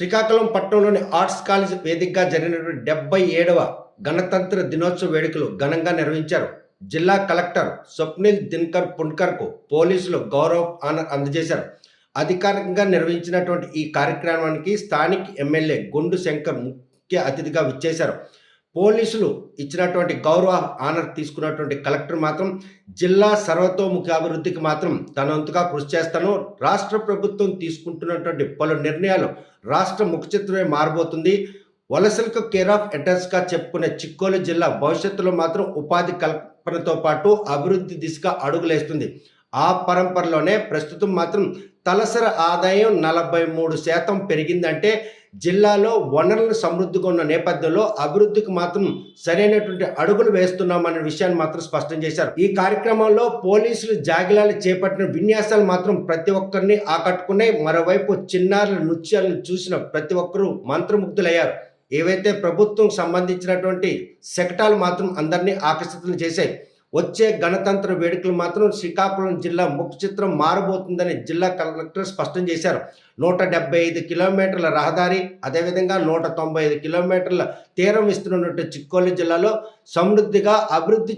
శ్రీకాకుళం పట్టణంలోని arts college వేదికగా జరిగినటువంటి 77వ గణతంత్ర దినోత్సవ వేడుకలు ఘనంగా నిర్వహించారు. జిల్లా కలెక్టర్ స్వప్నిల్ దినకర్ పుణ్కర్కు పోలీసులు గౌరవ ఆనర్ అందజేశారు. అధికారికంగా నిర్వహించినటువంటి ఈ కార్యక్రమానికి స్థానిక ఎమ్మెల్యే గుండు శంకర్ ముఖ్య అతిథిగా విచ్చేశారు. పోలీసులు ఇచ్చినటువంటి గౌరవ ఆనర్ తీసుకున్నటువంటి కలెక్టర్ మాత్రం జిల్లా సర్వతోముఖాభివృద్ధికి మాత్రం తన వంతుగా కృషి చేస్తాను. రాష్ట్ర ప్రభుత్వం తీసుకుంటున్నటువంటి పలు నిర్ణయాలు రాష్ట్ర ముఖ చిత్రమే మారబోతుంది. వలసలకు కేర్ ఆఫ్ అడ్రస్గా చెప్పుకునే చిక్కోలు జిల్లా భవిష్యత్తులో మాత్రం ఉపాధి కల్పనతో పాటు అభివృద్ధి దిశగా అడుగులేస్తుంది. ఆ పరంపరలోనే ప్రస్తుతం మాత్రం తలసరి ఆదాయం 43% పెరిగిందంటే జిల్లాలో వనరులు సమృద్ధిగా ఉన్న నేపథ్యంలో అభివృద్ధికి మాత్రం సరైనటువంటి అడుగులు వేస్తున్నామనే విషయాన్ని మాత్రం స్పష్టం చేశారు. ఈ కార్యక్రమంలో పోలీసులు జాగిలాలు చేపట్టిన విన్యాసాలు మాత్రం ప్రతి ఒక్కరిని ఆకట్టుకున్నాయి. మరోవైపు చిన్నారుల నృత్యాలను చూసిన ప్రతి ఒక్కరూ మంత్రముగ్ధులయ్యారు. ఏవైతే ప్రభుత్వం సంబంధించినటువంటి శకటాలు మాత్రం అందరినీ ఆకర్షితులు చేశాయి. వచ్చే గణతంత్ర వేడుకలు మాత్రం శ్రీకాకుళం జిల్లా ముఖ చిత్రం మారబోతుందని జిల్లా కలెక్టర్ స్పష్టం చేశారు. 175 కిలోమీటర్ల రహదారి, అదేవిధంగా 195 కిలోమీటర్ల తీరం ఇస్తున్నటువంటి చిక్కోలు జిల్లాలో సమృద్ధిగా అభివృద్ధి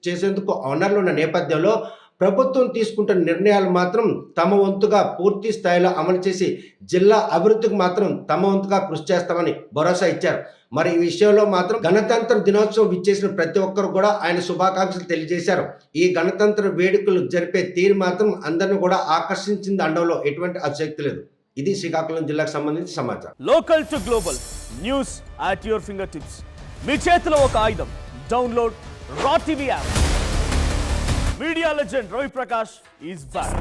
చేసేందుకు వనరులు ఉన్న నేపథ్యంలో ప్రభుత్వం తీసుకుంటున్న నిర్ణయాలు మాత్రం తమ వంతుగా పూర్తి స్థాయిలో అమలు చేసి జిల్లా అభివృద్ధికి మాత్రం తమ వంతుగా కృషి చేస్తామని భరోసా ఇచ్చారు. మరి ఈ విషయంలో మాత్రం గణతంత్ర దినోత్సవం విచ్చేసిన ప్రతి ఒక్కరు కూడా ఆయన శుభాకాంక్షలు తెలియజేశారు. ఈ గణతంత్ర వేడుకలు జరిపే తీరు మాత్రం అందరిని కూడా ఆకర్షించింది అనడంలో ఎటువంటి అతిశక్తి లేదు. ఇది శ్రీకాకుళం జిల్లాకు సంబంధించిన సమాచారం. Local to global news at your finger tips. మీ చేతిలో ఒక ఆయుధం. Download Raw TV app. Media legend Ravi Prakash is back.